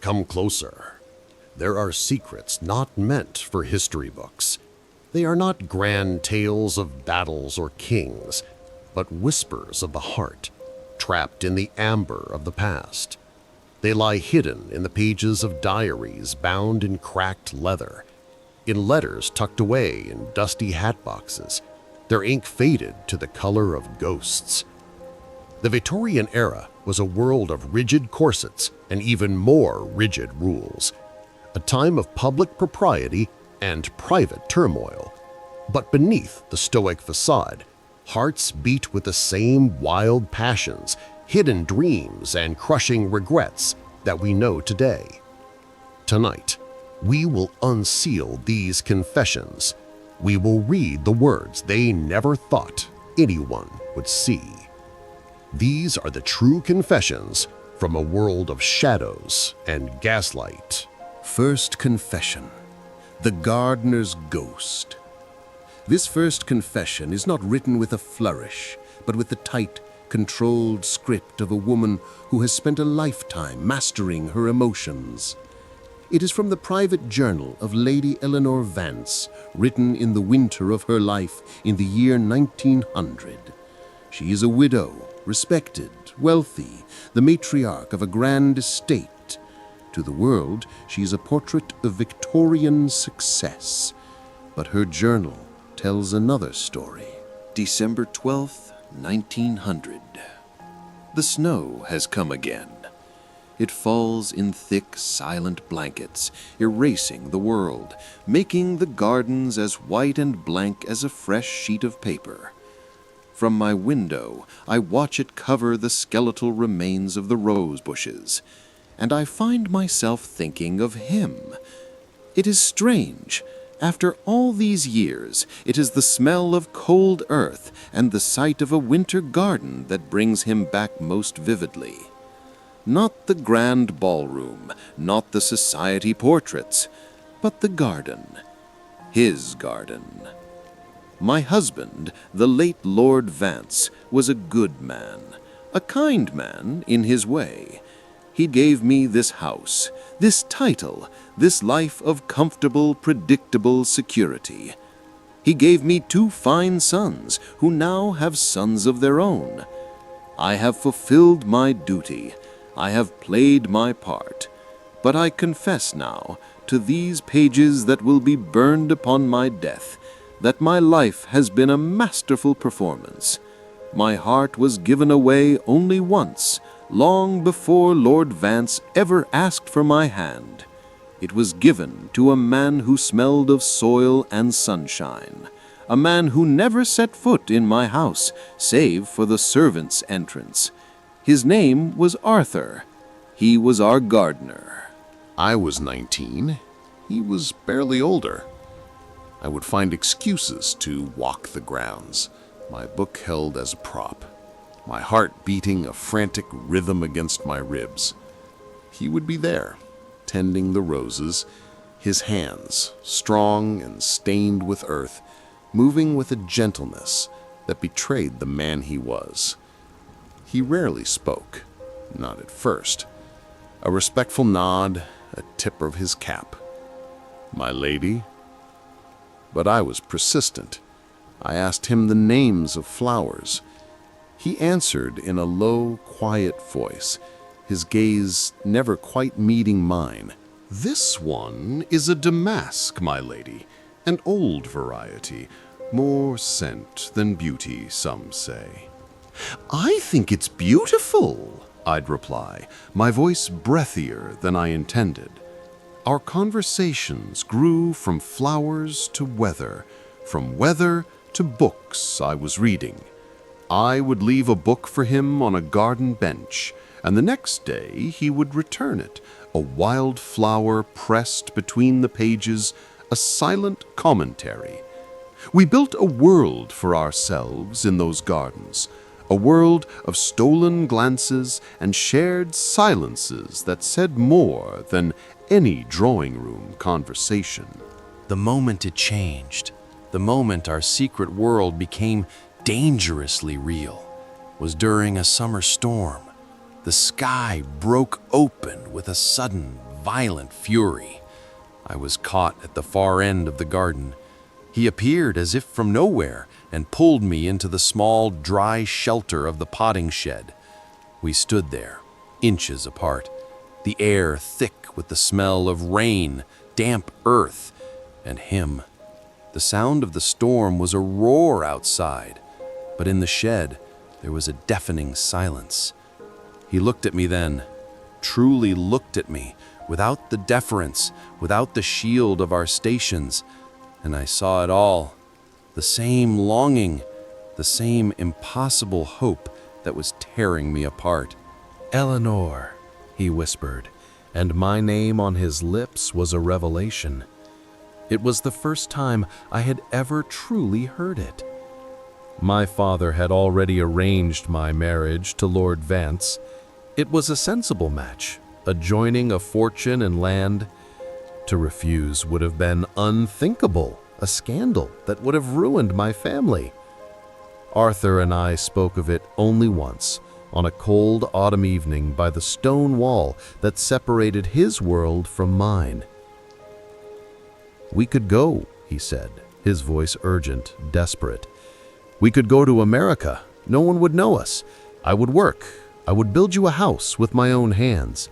Come closer. There are secrets not meant for history books. They are not grand tales of battles or kings, but whispers of the heart, trapped in the amber of the past. They lie hidden in the pages of diaries bound in cracked leather, in letters tucked away in dusty hat boxes, their ink faded to the color of ghosts. The Victorian era was a world of rigid corsets and even more rigid rules, a time of public propriety and private turmoil. But beneath the stoic facade, hearts beat with the same wild passions, hidden dreams, and crushing regrets that we know today. Tonight, we will unseal these confessions. We will read the words they never thought anyone would see. These are the true confessions from a world of shadows and gaslight. First confession: the gardener's ghost. This first confession is not written with a flourish, but with the tight, controlled script of a woman who has spent a lifetime mastering her emotions. It is from the private journal of Lady Eleanor Vance, written in the winter of her life in the year 1900. She is a widow, respected, wealthy, the matriarch of a grand estate. To the world, she is a portrait of Victorian success. But her journal tells another story. December 12th, 1900. The snow has come again. It falls in thick, silent blankets, erasing the world, making the gardens as white and blank as a fresh sheet of paper. From my window, I watch it cover the skeletal remains of the rose bushes, and I find myself thinking of him. It is strange. After all these years, it is the smell of cold earth and the sight of a winter garden that brings him back most vividly. Not the grand ballroom, not the society portraits, but the garden. His garden. My husband, the late Lord Vance, was a good man, a kind man in his way. He gave me this house, this title, this life of comfortable, predictable security. He gave me 2 fine sons who now have sons of their own. I have fulfilled my duty. I have played my part. But I confess now, to these pages that will be burned upon my death, that my life has been a masterful performance. My heart was given away only once, long before Lord Vance ever asked for my hand. It was given to a man who smelled of soil and sunshine, a man who never set foot in my house, save for the servants' entrance. His name was Arthur. He was our gardener. I was 19. He was barely older. I would find excuses to walk the grounds, my book held as a prop, my heart beating a frantic rhythm against my ribs. He would be there, tending the roses, his hands, strong and stained with earth, moving with a gentleness that betrayed the man he was. He rarely spoke, not at first. A respectful nod, a tip of his cap. "My lady?" But I was persistent. I asked him the names of flowers. He answered in a low, quiet voice, his gaze never quite meeting mine. "This one is a damask, my lady, an old variety, more scent than beauty, some say." "I think it's beautiful," I'd reply, my voice breathier than I intended. Our conversations grew from flowers to weather, from weather to books I was reading. I would leave a book for him on a garden bench, and the next day he would return it, a wild flower pressed between the pages, a silent commentary. We built a world for ourselves in those gardens, a world of stolen glances and shared silences that said more than any drawing-room conversation. The moment it changed, the moment our secret world became dangerously real, was during a summer storm. The sky broke open with a sudden, violent fury. I was caught at the far end of the garden. He appeared as if from nowhere and pulled me into the small, dry shelter of the potting shed. We stood there, inches apart, the air thick with the smell of rain, damp earth, and him. The sound of the storm was a roar outside, but in the shed there was a deafening silence. He looked at me then, truly looked at me, without the deference, without the shield of our stations, and I saw it all, the same longing, the same impossible hope that was tearing me apart. "Eleanor," he whispered, and my name on his lips was a revelation. It was the first time I had ever truly heard it. My father had already arranged my marriage to Lord Vance. It was a sensible match, adjoining a fortune and land. To refuse would have been unthinkable, a scandal that would have ruined my family. Arthur and I spoke of it only once, on a cold autumn evening by the stone wall that separated his world from mine. "We could go," he said, his voice urgent, desperate. "We could go to America. No one would know us. I would work. I would build you a house with my own hands."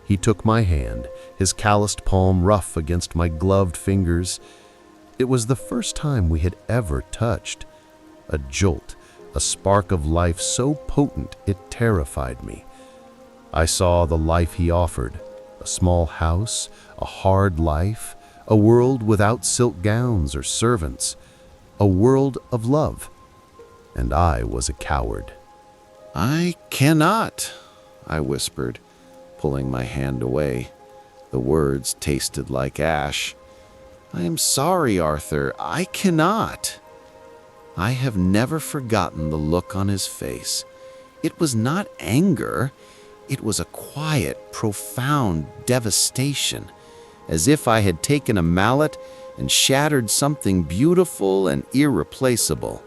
He took my hand, his calloused palm rough against my gloved fingers. It was the first time we had ever touched. A jolt, a spark of life so potent it terrified me. I saw the life he offered, a small house, a hard life, a world without silk gowns or servants, a world of love. And I was a coward. "I cannot," I whispered, pulling my hand away. The words tasted like ash. "I am sorry, Arthur. I cannot." I have never forgotten the look on his face. It was not anger. It was a quiet, profound devastation, as if I had taken a mallet and shattered something beautiful and irreplaceable.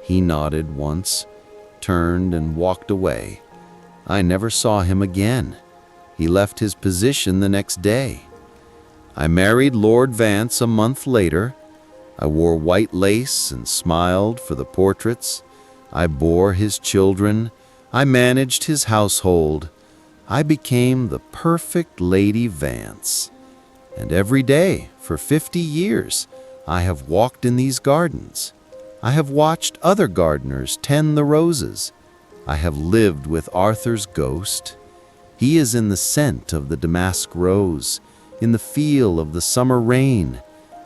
He nodded once, turned and walked away. I never saw him again. He left his position the next day. I married Lord Vance a month later. I wore white lace and smiled for the portraits. I bore his children. I managed his household. I became the perfect Lady Vance. And every day, for 50 years, I have walked in these gardens. I have watched other gardeners tend the roses. I have lived with Arthur's ghost. He is in the scent of the damask rose, in the feel of the summer rain,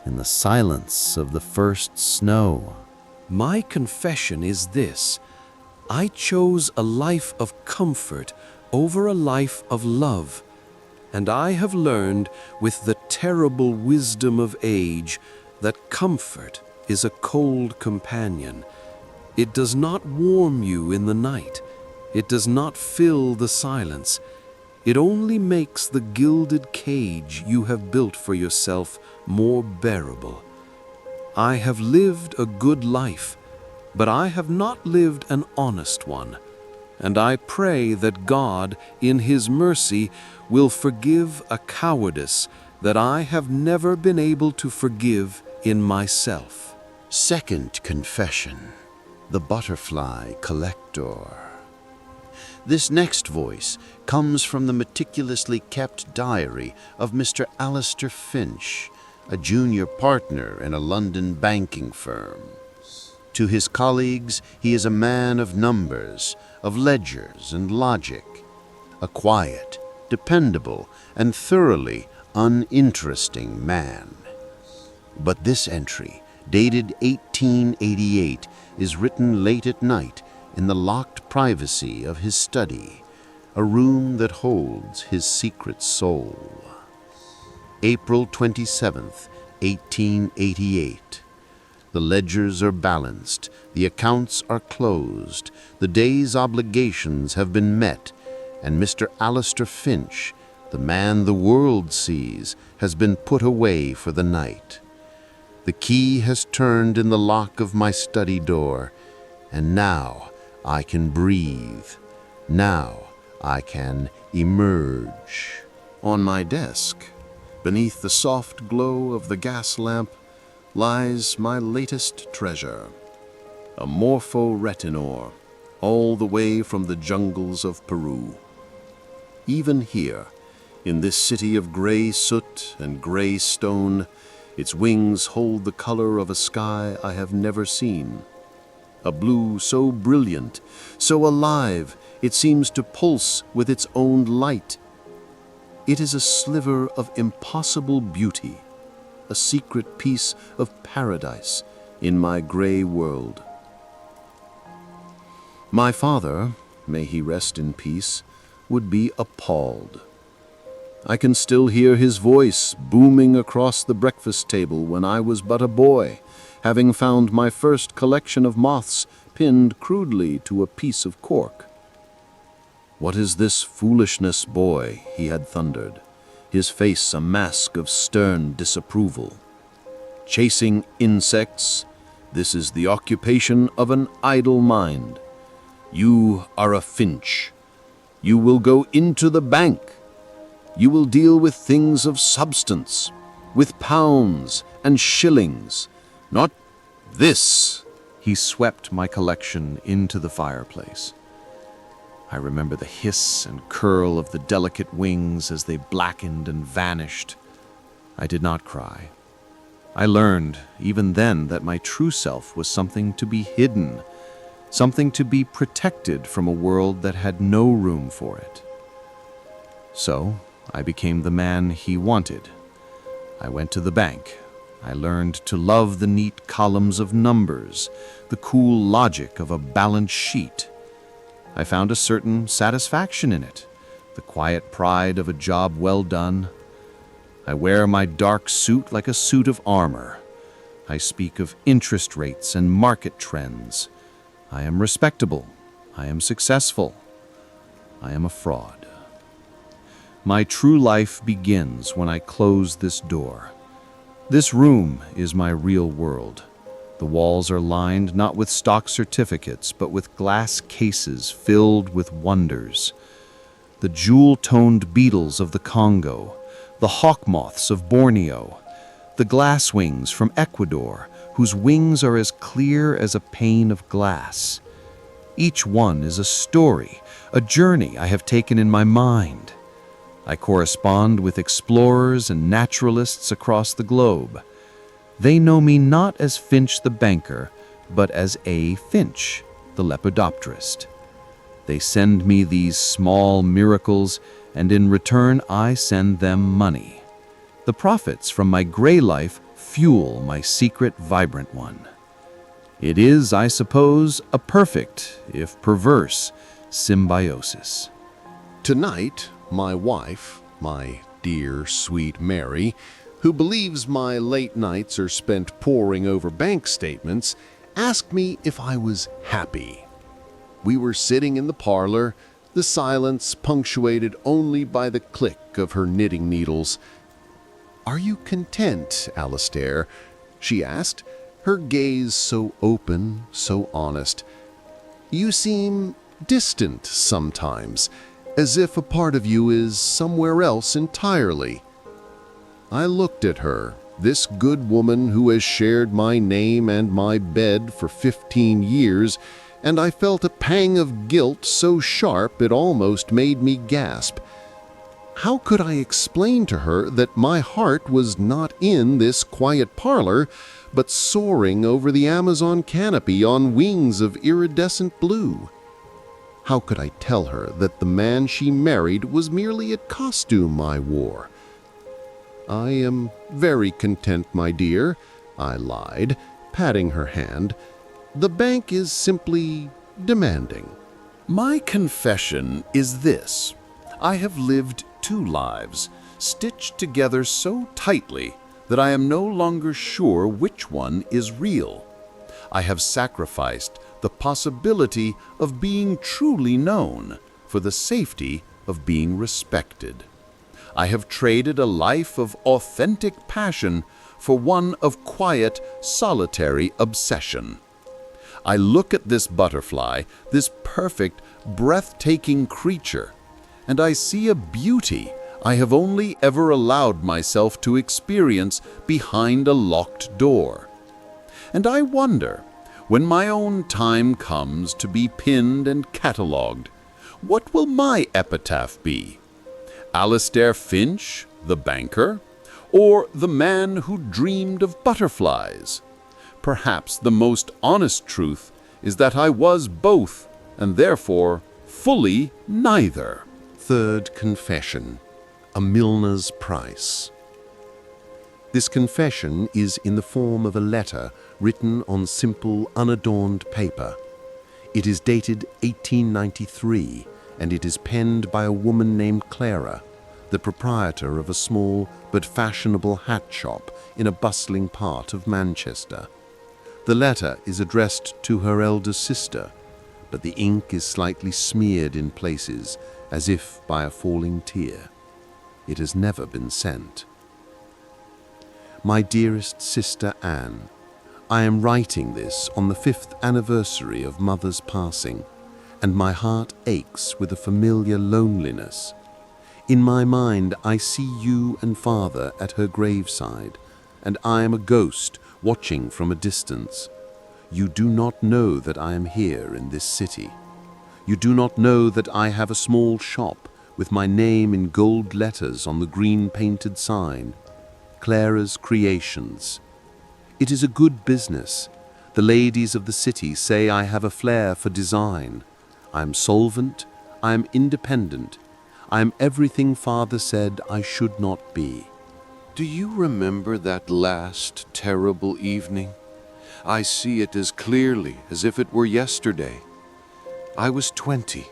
in the silence of the first snow. My confession is this: I chose a life of comfort over a life of love, and I have learned with the terrible wisdom of age that comfort is a cold companion. It does not warm you in the night. It does not fill the silence. It only makes the gilded cage you have built for yourself more bearable. I have lived a good life, but I have not lived an honest one, and I pray that God, in His mercy, will forgive a cowardice that I have never been able to forgive in myself. Second confession: the butterfly collector. This next voice comes from the meticulously kept diary of Mr. Alistair Finch, a junior partner in a London banking firm. To his colleagues, he is a man of numbers, of ledgers and logic, a quiet, dependable, and thoroughly uninteresting man. But this entry, dated 1888, is written late at night in the locked privacy of his study, a room that holds his secret soul. April 27th, 1888. The ledgers are balanced, the accounts are closed, the day's obligations have been met, and Mr. Alistair Finch, the man the world sees, has been put away for the night. The key has turned in the lock of my study door, and now I can breathe. Now I can emerge. On my desk, beneath the soft glow of the gas lamp, lies my latest treasure, a morpho-retinor, all the way from the jungles of Peru. Even here, in this city of gray soot and gray stone, its wings hold the color of a sky I have never seen. A blue so brilliant, so alive, it seems to pulse with its own light. It is a sliver of impossible beauty, a secret piece of paradise in my gray world. My father, may he rest in peace, would be appalled. I can still hear his voice booming across the breakfast table when I was but a boy, having found my first collection of moths pinned crudely to a piece of cork. "What is this foolishness, boy?" he had thundered, his face a mask of stern disapproval. "Chasing insects, this is the occupation of an idle mind. You are a finch. You will go into the bank. You will deal with things of substance, with pounds and shillings, not this." He swept my collection into the fireplace. I remember the hiss and curl of the delicate wings as they blackened and vanished. I did not cry. I learned, even then, that my true self was something to be hidden, something to be protected from a world that had no room for it. So, I became the man he wanted. I went to the bank. I learned to love the neat columns of numbers, the cool logic of a balance sheet. I found a certain satisfaction in it, the quiet pride of a job well done. I wear my dark suit like a suit of armor. I speak of interest rates and market trends. I am respectable. I am successful. I am a fraud. My true life begins when I close this door. This room is my real world. The walls are lined not with stock certificates, but with glass cases filled with wonders. The jewel-toned beetles of the Congo, the hawk moths of Borneo, the glasswings from Ecuador, whose wings are as clear as a pane of glass. Each one is a story, a journey I have taken in my mind. I correspond with explorers and naturalists across the globe. They know me not as Finch the banker, but as A. Finch, the lepidopterist. They send me these small miracles, and in return I send them money. The profits from my gray life fuel my secret vibrant one. It is, I suppose, a perfect, if perverse, symbiosis. Tonight, my wife, my dear, sweet Mary, who believes my late nights are spent poring over bank statements, asked me if I was happy. We were sitting in the parlor, the silence punctuated only by the click of her knitting needles. "Are you content, Alistair?" she asked, her gaze so open, so honest. "You seem distant sometimes, as if a part of you is somewhere else entirely." I looked at her, this good woman who has shared my name and my bed for 15 years, and I felt a pang of guilt so sharp it almost made me gasp. How could I explain to her that my heart was not in this quiet parlor, but soaring over the Amazon canopy on wings of iridescent blue? How could I tell her that the man she married was merely a costume I wore? "I am very content, my dear," I lied, patting her hand. "The bank is simply demanding." My confession is this. I have lived 2 lives, stitched together so tightly that I am no longer sure which one is real. I have sacrificed the possibility of being truly known for the safety of being respected. I have traded a life of authentic passion for one of quiet, solitary obsession. I look at this butterfly, this perfect, breathtaking creature, and I see a beauty, I have only ever allowed myself to experience behind a locked door. And I wonder, when my own time comes to be pinned and catalogued, what will my epitaph be? Alistair Finch, the banker, or the man who dreamed of butterflies? Perhaps the most honest truth is that I was both, and therefore fully neither. Third confession, a Milner's price. This confession is in the form of a letter written on simple, unadorned paper. It is dated 1893, and it is penned by a woman named Clara, the proprietor of a small but fashionable hat shop in a bustling part of Manchester. The letter is addressed to her elder sister, but the ink is slightly smeared in places as if by a falling tear. It has never been sent. My dearest sister Anne, I am writing this on the 5th anniversary of Mother's passing, and my heart aches with a familiar loneliness. In my mind, I see you and Father at her graveside, and I am a ghost watching from a distance. You do not know that I am here in this city. You do not know that I have a small shop with my name in gold letters on the green painted sign, Clara's Creations. It is a good business. The ladies of the city say I have a flair for design. I am solvent, I am independent, I am everything Father said I should not be. Do you remember that last terrible evening? I see it as clearly as if it were yesterday. I was 20.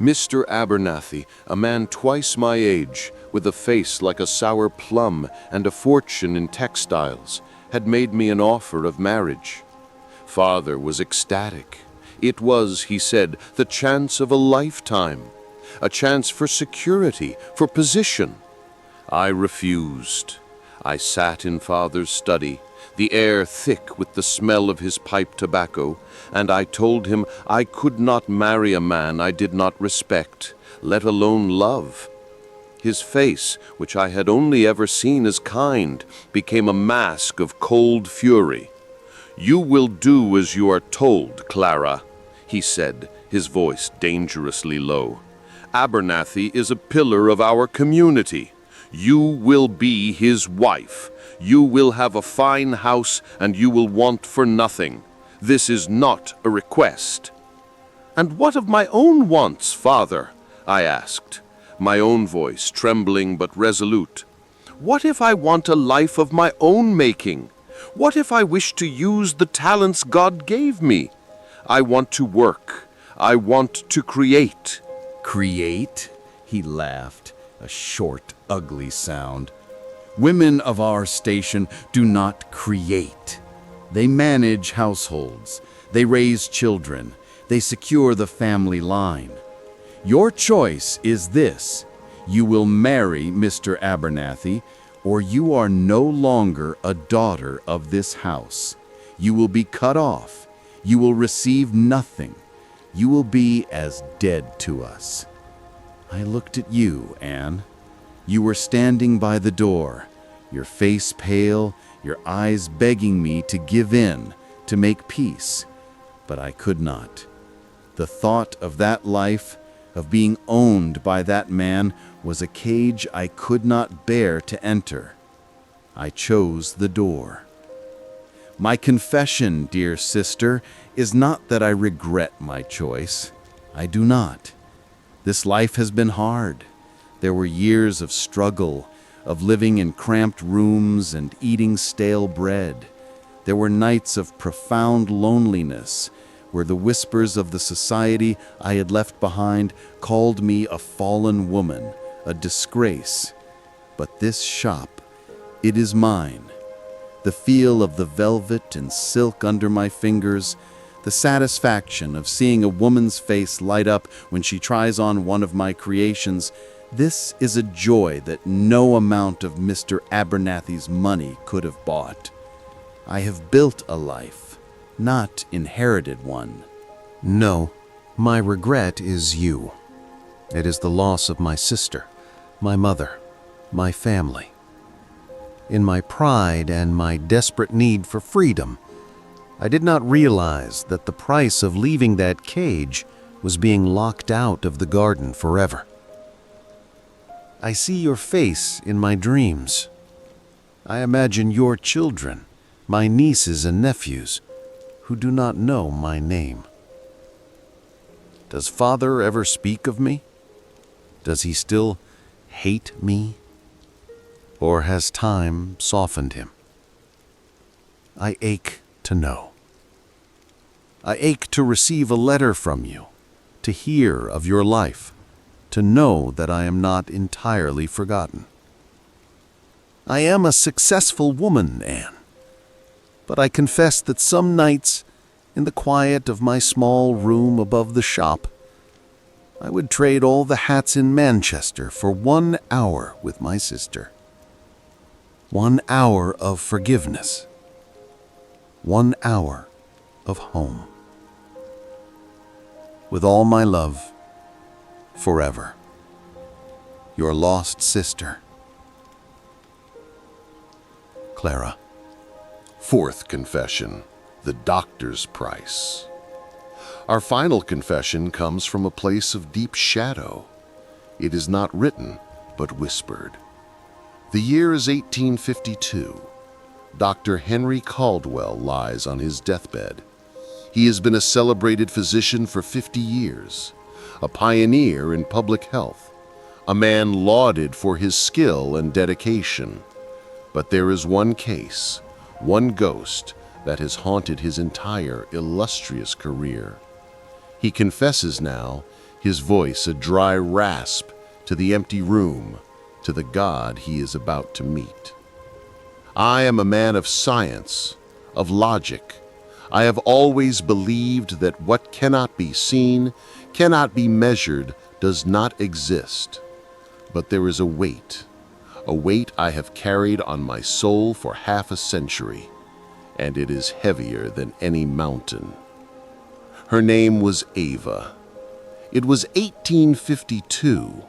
Mr. Abernathy, a man twice my age, with a face like a sour plum and a fortune in textiles, had made me an offer of marriage. Father was ecstatic. It was, he said, the chance of a lifetime, a chance for security, for position. I refused. I sat in Father's study, the air thick with the smell of his pipe tobacco, and I told him I could not marry a man I did not respect, let alone love. His face, which I had only ever seen as kind, became a mask of cold fury. "You will do as you are told, Clara," he said, his voice dangerously low. "Abernathy is a pillar of our community. You will be his wife. You will have a fine house, and you will want for nothing. This is not a request." "And what of my own wants, Father?" I asked, my own voice trembling but resolute. "What if I want a life of my own making? What if I wish to use the talents God gave me? I want to work. I want to create." "Create?" he laughed, a short, ugly sound. "Women of our station do not create. They manage households. They raise children. They secure the family line. Your choice is this. You will marry Mr. Abernathy, or you are no longer a daughter of this house. You will be cut off. You will receive nothing. You will be as dead to us." I looked at you, Anne. You were standing by the door, your face pale, your eyes begging me to give in, to make peace. But I could not. The thought of that life, of being owned by that man, was a cage I could not bear to enter. I chose the door. My confession, dear sister, is not that I regret my choice. I do not. This life has been hard. There were years of struggle, of living in cramped rooms and eating stale bread. There were nights of profound loneliness, where the whispers of the society I had left behind called me a fallen woman, a disgrace. But this shop, it is mine. The feel of the velvet and silk under my fingers, the satisfaction of seeing a woman's face light up when she tries on one of my creations, this is a joy that no amount of Mr. Abernathy's money could have bought. I have built a life, not inherited one. No, my regret is you. It is the loss of my sister, my mother, my family. In my pride and my desperate need for freedom, I did not realize that the price of leaving that cage was being locked out of the garden forever. I see your face in my dreams. I imagine your children, my nieces and nephews, who do not know my name. Does Father ever speak of me? Does he still hate me? Or has time softened him? I ache to know. I ache to receive a letter from you, to hear of your life, to know that I am not entirely forgotten. I am a successful woman, Anne, but I confess that some nights, in the quiet of my small room above the shop, I would trade all the hats in Manchester for 1 hour with my sister. 1 hour of forgiveness. 1 hour of home. With all my love, forever. Your lost sister, Clara. Fourth confession, the doctor's price. Our final confession comes from a place of deep shadow. It is not written, but whispered. The year is 1852. Dr. Henry Caldwell lies on his deathbed. He has been a celebrated physician for 50 years, a pioneer in public health, a man lauded for his skill and dedication. But there is one case, one ghost, that has haunted his entire illustrious career. He confesses now, his voice a dry rasp to the empty room, to the God he is about to meet. I am a man of science, of logic. I have always believed that what cannot be seen, cannot be measured, does not exist. But there is a weight I have carried on my soul for half a century, and it is heavier than any mountain. Her name was Ava. It was 1852.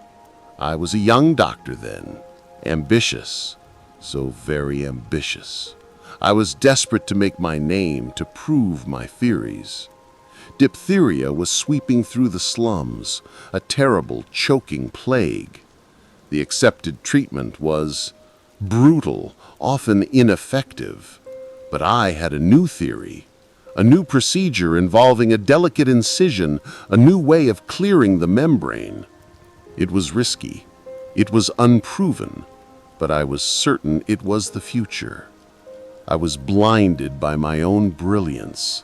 I was a young doctor then, ambitious, so very ambitious. I was desperate to make my name, to prove my theories. Diphtheria was sweeping through the slums, a terrible, choking plague. The accepted treatment was brutal, often ineffective. But I had a new theory, a new procedure involving a delicate incision, a new way of clearing the membrane. It was risky, it was unproven, but I was certain it was the future. I was blinded by my own brilliance.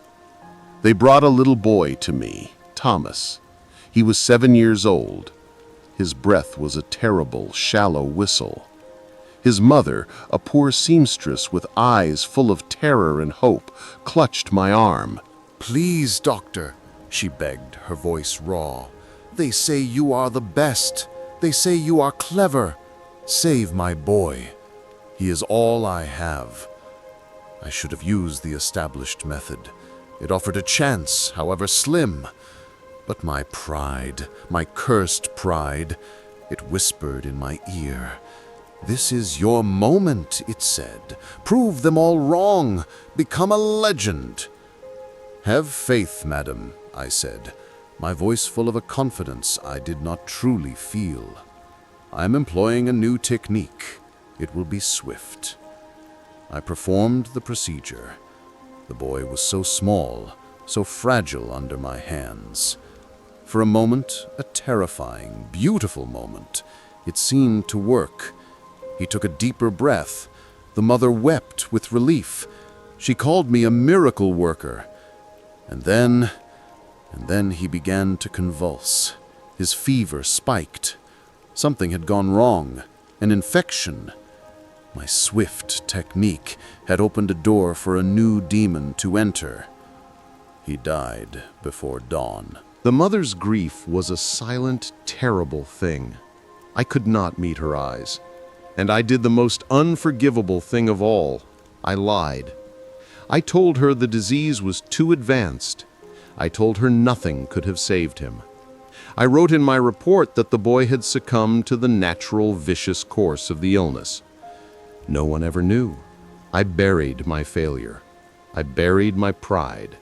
They brought a little boy to me, Thomas. He was 7 years old. His breath was a terrible, shallow whistle. His mother, a poor seamstress with eyes full of terror and hope, clutched my arm. "Please, doctor," she begged, her voice raw. "They say you are the best. They say you are clever. Save my boy. He is all I have." I should have used the established method. It offered a chance, however slim. But my pride, my cursed pride, it whispered in my ear. "This is your moment," it said. "Prove them all wrong. Become a legend." "Have faith, madam," I said, my voice full of a confidence I did not truly feel. "I am employing a new technique. It will be swift." I performed the procedure. The boy was so small, so fragile under my hands. For a moment, a terrifying, beautiful moment, it seemed to work. He took a deeper breath. The mother wept with relief. She called me a miracle worker. And then he began to convulse. His fever spiked. Something had gone wrong. An infection. My swift technique had opened a door for a new demon to enter. He died before dawn. The mother's grief was a silent, terrible thing. I could not meet her eyes. And I did the most unforgivable thing of all. I lied. I told her the disease was too advanced. I told her nothing could have saved him. I wrote in my report that the boy had succumbed to the natural vicious course of the illness. No one ever knew. I buried my failure. I buried my pride.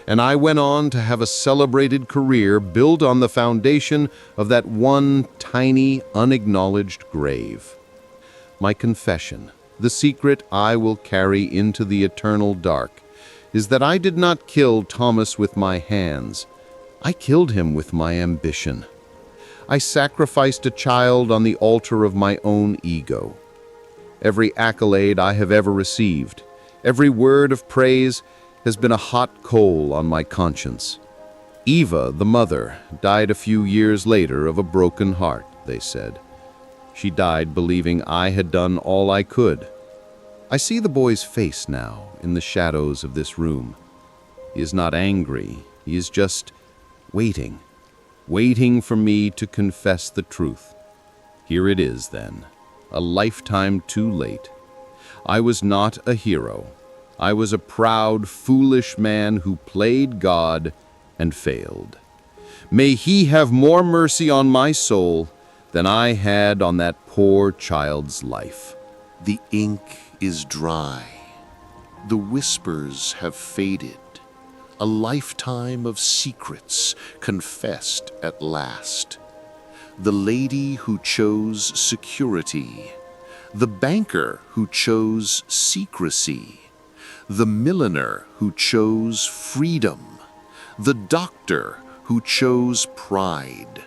And I went on to have a celebrated career built on the foundation of that one tiny, unacknowledged grave. My confession, the secret I will carry into the eternal dark, is that I did not kill Thomas with my hands. I killed him with my ambition. I sacrificed a child on the altar of my own ego. Every accolade I have ever received, every word of praise, has been a hot coal on my conscience. Eva, the mother, died a few years later of a broken heart, they said. She died believing I had done all I could. I see the boy's face now in the shadows of this room. He is not angry. He is just waiting for me to confess the truth. Here it is, then, a lifetime too late. I was not a hero. I was a proud, foolish man who played God and failed. May He have more mercy on my soul than I had on that poor child's life. The ink is dry. The whispers have faded. A lifetime of secrets confessed at last. The lady who chose security. The banker who chose secrecy. The milliner who chose freedom. The doctor who chose pride.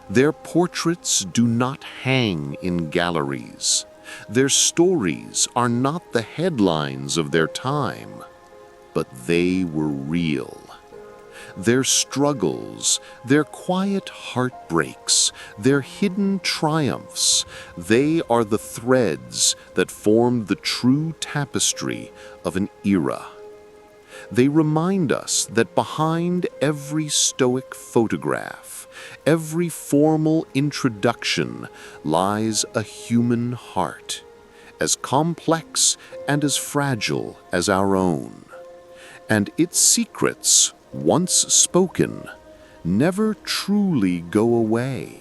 Their portraits do not hang in galleries. Their stories are not the headlines of their time, but they were real. Their struggles, their quiet heartbreaks, their hidden triumphs, they are the threads that form the true tapestry of an era. They remind us that behind every stoic photograph, every formal introduction, lies a human heart, as complex and as fragile as our own. And its secrets, once spoken, never truly go away.